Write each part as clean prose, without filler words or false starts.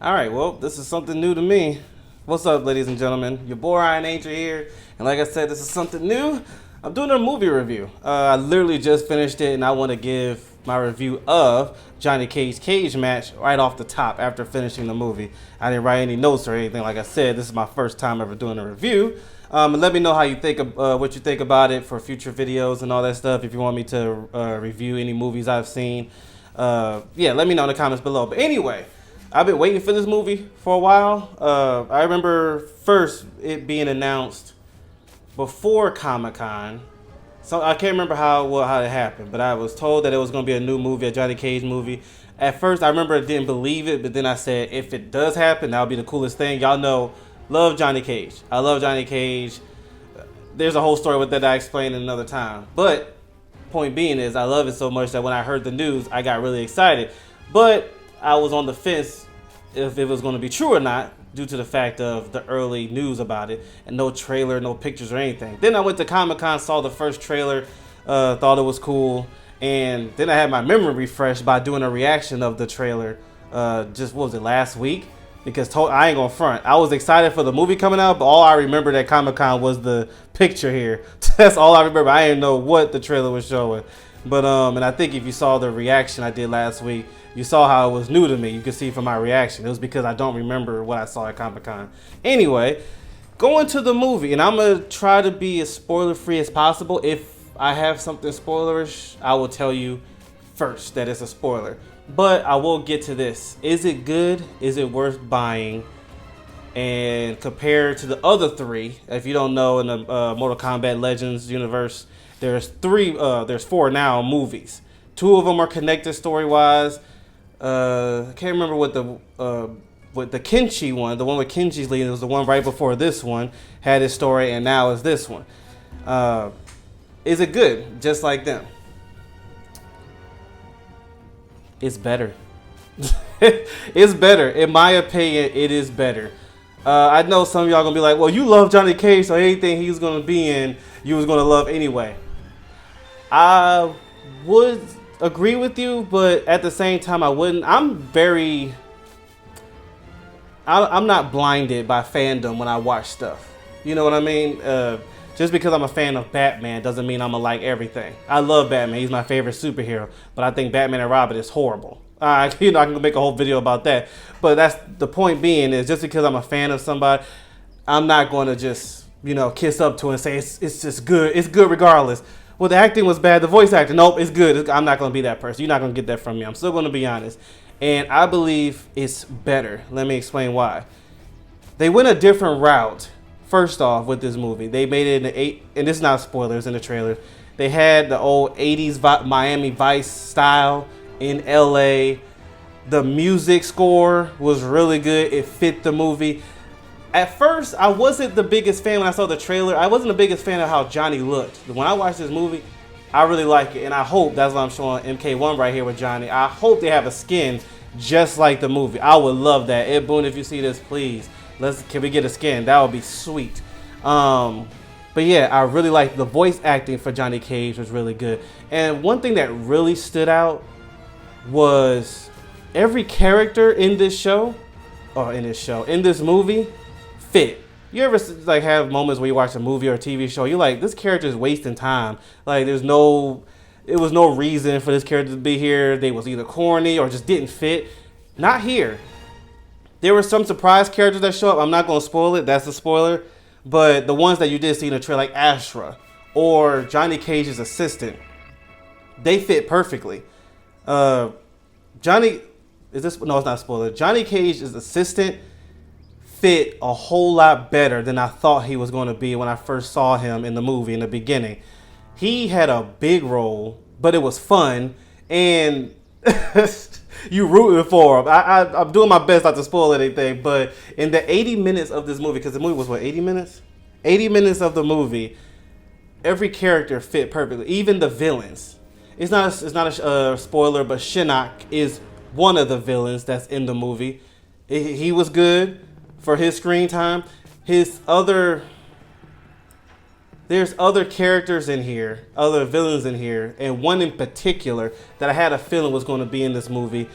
All right, well, this is something new to me. What's up, ladies and gentlemen? Your boy Ryan Angel here, and like I said, this is something new. I'm doing a movie review. I literally just finished it, and I want to give my review of Johnny Cage match right off the top after finishing the movie. I didn't write any notes or anything. Like I said, this is my first time ever doing a review. And let me know how you think of what you think about it for future videos and all that stuff. If you want me to review any movies I've seen, yeah, let me know in the comments below. But anyway. I've been waiting for this movie for a while. I remember first it being announced before Comic-Con. So I can't remember how it happened, but I was told that it was going to be a new movie, a Johnny Cage movie. At first, I remember I didn't believe it, but then I said, if it does happen, that'll be the coolest thing. Y'all know, love Johnny Cage. I love Johnny Cage. There's a whole story with that I explained another time. But point being is, I love it so much that when I heard the news, I got really excited. But I was on the fence if it was going to be true or not due to the fact of the early news about it and no trailer, no pictures or anything. Then I went to Comic-Con, saw the first trailer, thought it was cool, and then I had my memory refreshed by doing a reaction of the trailer just, what was it, last week? Because I ain't gonna front. I was excited for the movie coming out, but all I remembered at Comic-Con was the picture here. That's all I remember. I didn't know what the trailer was showing. But and I think if you saw the reaction I did last week, you saw how it was new to me. You could see from my reaction. It was because I don't remember what I saw at Comic-Con. Anyway, going to the movie, and I'm going to try to be as spoiler-free as possible. If I have something spoilerish, I will tell you first that it's a spoiler. But I will get to this. Is it good? Is it worth buying? And compared to the other three, if you don't know, in the Mortal Kombat Legends universe, there's four now movies. Two of them are connected story-wise. I can't remember what the Kenshi one, the one with Kenshi's lead, it was the one right before this one, had his story, and now is this one. Is it good? Just like them. It's better. It's better. In my opinion, it is better. I know some of y'all gonna be like, well, you love Johnny Cage, so anything he's gonna be in, you was gonna love anyway. I would agree with you, but at the same time, I wouldn't. I'm not blinded by fandom when I watch stuff. You know what I mean? Just because I'm a fan of Batman doesn't mean I'm gonna like everything. I love Batman. He's my favorite superhero, but I think Batman and Robin is horrible. I can make a whole video about that. But that's the point being is just because I'm a fan of somebody, I'm not going to just, kiss up to it and say it's just good. It's good regardless. Well, the acting was bad. The voice acting, nope, it's good. I'm not going to be that person. You're not going to get that from me. I'm still going to be honest. And I believe it's better. Let me explain why. They went a different route, first off, with this movie. They made it and this is not spoilers in the trailer. They had the old 80s Miami Vice style in LA. The music score was really good. It fit the movie. At first, I wasn't the biggest fan when I saw the trailer. I wasn't the biggest fan of how Johnny looked. When I watched this movie, I really like it. And I hope, that's why I'm showing MK1 right here with Johnny. I hope they have a skin just like the movie. I would love that. Ed Boon, if you see this, please, can we get a skin? That would be sweet. But yeah, I really like the voice acting for Johnny Cage was really good. And one thing that really stood out was every character in this movie fit. You ever have moments where you watch a movie or a TV show, you're like, this character is wasting time. Like it was no reason for this character to be here. They was either corny or just didn't fit. Not here. There were some surprise characters that show up. I'm not going to spoil it. That's a spoiler. But the ones that you did see in the trailer, like Ashra or Johnny Cage's assistant, they fit perfectly. Johnny Cage's assistant fit a whole lot better than I thought he was going to be when I first saw him in the movie in the beginning. He had a big role, but it was fun, and you rooting for him. I'm doing my best not to spoil anything, but in the 80 minutes of this movie, because the movie was 80 minutes? 80 minutes of the movie, every character fit perfectly, even the villains. It's not a spoiler, but Shinnok is one of the villains that's in the movie. He was good for his screen time. His other there's other characters in here, other villains in here, and one in particular that I had a feeling was going to be in this movie.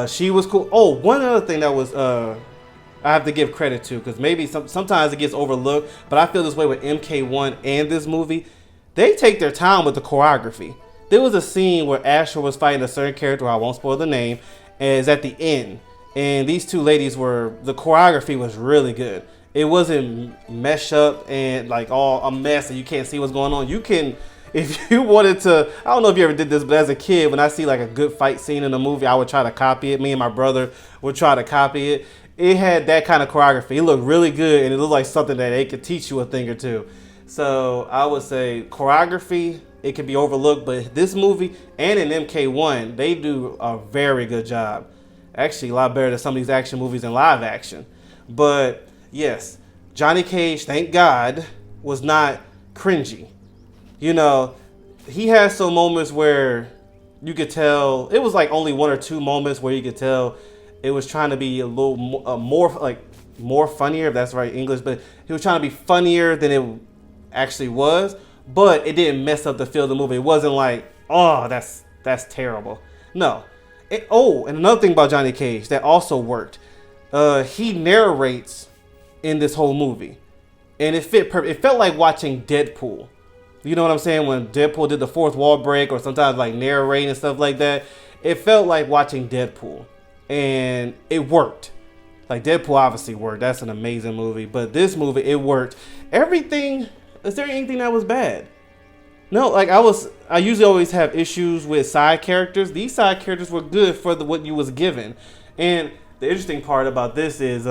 She was cool. Oh, one other thing that was I have to give credit to, because maybe sometimes it gets overlooked, but I feel this way with MK1 and this movie. They take their time with the choreography. There was a scene where Asher was fighting a certain character, I won't spoil the name, and it's at the end. And these two ladies the choreography was really good. It wasn't mesh up and like all a mess and you can't see what's going on. You can, if you wanted to, I don't know if you ever did this, but as a kid, when I see like a good fight scene in a movie, I would try to copy it. Me and my brother would try to copy it. It had that kind of choreography. It looked really good and it looked like something that they could teach you a thing or two. So I would say choreography, it can be overlooked, but this movie and in MK1, they do a very good job. Actually, a lot better than some of these action movies in live action. But yes, Johnny Cage, thank God, was not cringy. You know, he has some moments where you could tell, it was like only one or two moments where you could tell it was trying to be a little more funnier, if that's right English, but he was trying to be funnier than it actually was, but it didn't mess up the feel of the movie. It wasn't like, oh, that's terrible. No. And another thing about Johnny Cage that also worked, he narrates in this whole movie, and it fit perfect. It felt like watching Deadpool. You know what I'm saying? When Deadpool did the fourth wall break, or sometimes like narrating and stuff like that, it felt like watching Deadpool, and it worked. Like Deadpool obviously worked. That's an amazing movie, but this movie, it worked. Everything. Is there anything that was bad? No, like I usually always have issues with side characters. These side characters were good for what you was given. And the interesting part about this is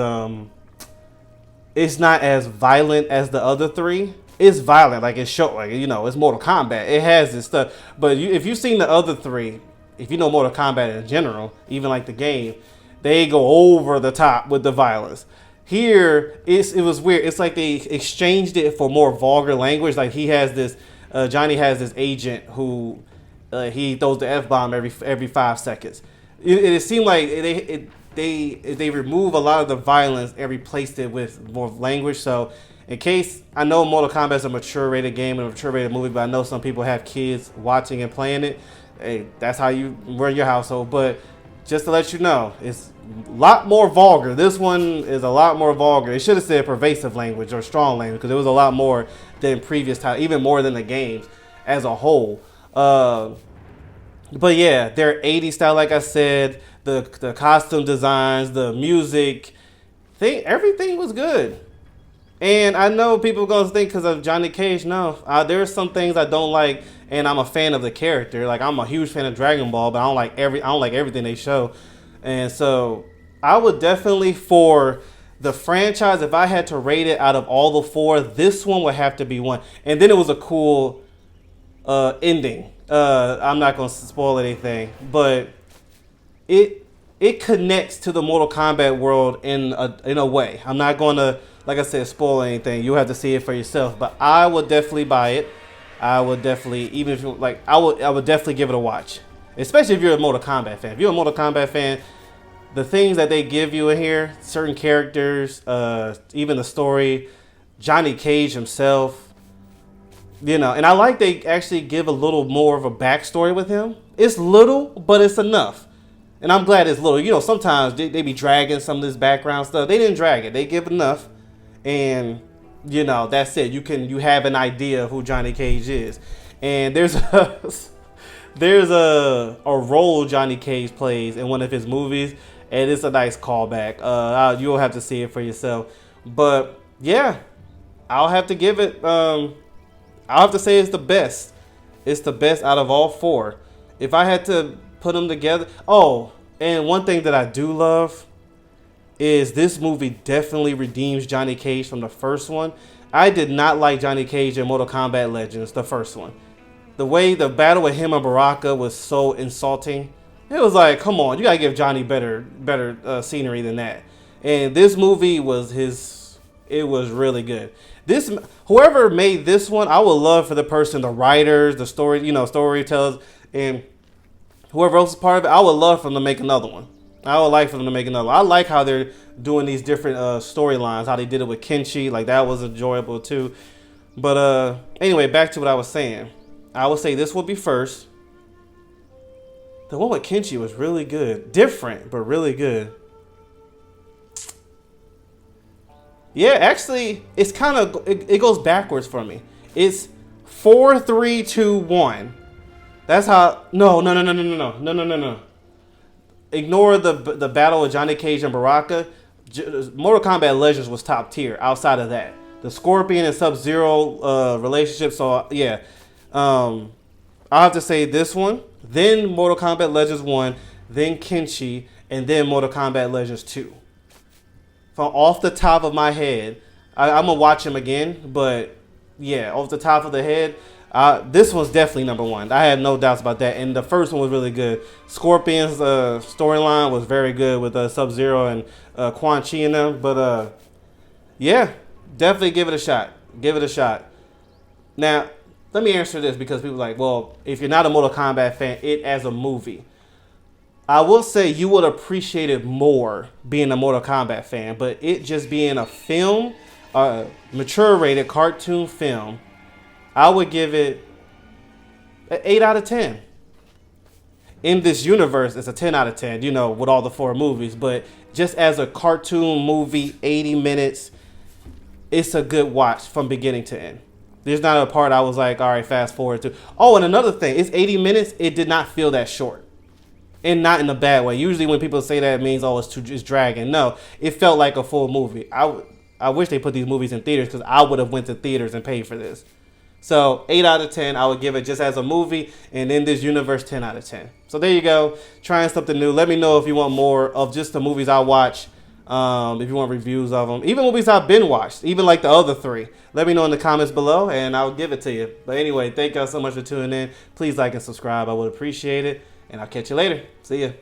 it's not as violent as the other three. It's violent, like it's show, like it's Mortal Kombat. It has this stuff. But if you've seen the other three, if you know Mortal Kombat in general, even like the game, they go over the top with the violence. Here, it was weird. It's like they exchanged it for more vulgar language. Like Johnny has this agent who he throws the F-bomb every 5 seconds. It seemed like they remove a lot of the violence and replaced it with more language. So in case, I know Mortal Kombat is a mature rated game and a mature rated movie, but I know some people have kids watching and playing it. Hey, that's how you run your household. But just to let you know, it's a lot more vulgar. This one is a lot more vulgar. It should have said pervasive language or strong language, because it was a lot more than previous time, even more than the games as a whole. But yeah, they're 80s style, like I said. The costume designs, the music, everything was good. And I know people are going to think because of Johnny Cage, no. There are some things I don't like, and I'm a fan of the character. Like, I'm a huge fan of Dragon Ball, but I don't like everything they show. And so I would definitely, for the franchise, if I had to rate it out of all the four, this one would have to be one. And then it was a cool ending. I'm not going to spoil anything, but it connects to the Mortal Kombat world in a way. I'm not going to, like I said, spoil anything. You have to see it for yourself. But I would definitely buy it. I would definitely, even if you like, I would definitely give it a watch. Especially if you're a Mortal Kombat fan. If you're a Mortal Kombat fan, the things that they give you in here, certain characters, even the story, Johnny Cage himself, and I like they actually give a little more of a backstory with him. It's little, but it's enough. And I'm glad it's little. Sometimes they be dragging some of this background stuff. They didn't drag it. They give enough. And, that's it. You have an idea of who Johnny Cage is. And there's a role Johnny Cage plays in one of his movies, and it's a nice callback. You'll have to see it for yourself. But yeah, I'll have to give it. I'll have to say it's the best. It's the best out of all four. If I had to put them together. Oh, and one thing that I do love is this movie definitely redeems Johnny Cage from the first one. I did not like Johnny Cage in Mortal Kombat Legends, the first one. The way the battle with him and Baraka was so insulting. It was like, come on, you gotta give Johnny better scenery than that. And this movie it was really good. Whoever made this one, I would love for the person, the writers, the storytellers, and whoever else is part of it, I would love for them to make another one. I would like for them to make another one. I like how they're doing these different storylines, how they did it with Kenshi. Like, that was enjoyable too. But anyway, back to what I was saying. I would say this will be first. The one with Kenshi was really good. Different, but really good. Yeah, actually, it's kind of, it goes backwards for me. It's 4, 3, 2, 1. That's how, no. Ignore the battle of Johnny Cage and Baraka. Mortal Kombat Legends was top tier outside of that. The Scorpion and Sub-Zero relationship, so yeah. I'll have to say this one, then Mortal Kombat Legends 1, then Kenshi, and then Mortal Kombat Legends 2. From off the top of my head, I'm going to watch them again, but yeah, off the top of the head, this one's definitely number one. I have no doubts about that, and the first one was really good. Scorpion's storyline was very good with Sub-Zero and Quan Chi in them, but yeah, definitely give it a shot. Give it a shot. Now, let me answer this because people are like, well, if you're not a Mortal Kombat fan, it as a movie. I will say you would appreciate it more being a Mortal Kombat fan, but it just being a film, a mature rated cartoon film, I would give it an 8 out of 10. In this universe, it's a 10 out of 10, you know, with all the 4 movies, but just as a cartoon movie, 80 minutes, it's a good watch from beginning to end. There's not a part I was like, all right, fast forward to. Oh, and another thing, it's 80 minutes. It did not feel that short. And not in a bad way. Usually when people say that, it means, oh, it's dragging. No, it felt like a full movie. I wish they put these movies in theaters because I would have went to theaters and paid for this. So 8 out of 10, I would give it just as a movie. And in this universe, 10 out of 10. So there you go. Trying something new. Let me know if you want more of just the movies I watch. If you want reviews of them, even movies I've been watched, even like the other 3, let me know in the comments below and I'll give it to you. But anyway, thank y'all so much for tuning in. Please like and subscribe. I would appreciate it. And I'll catch you later. See ya.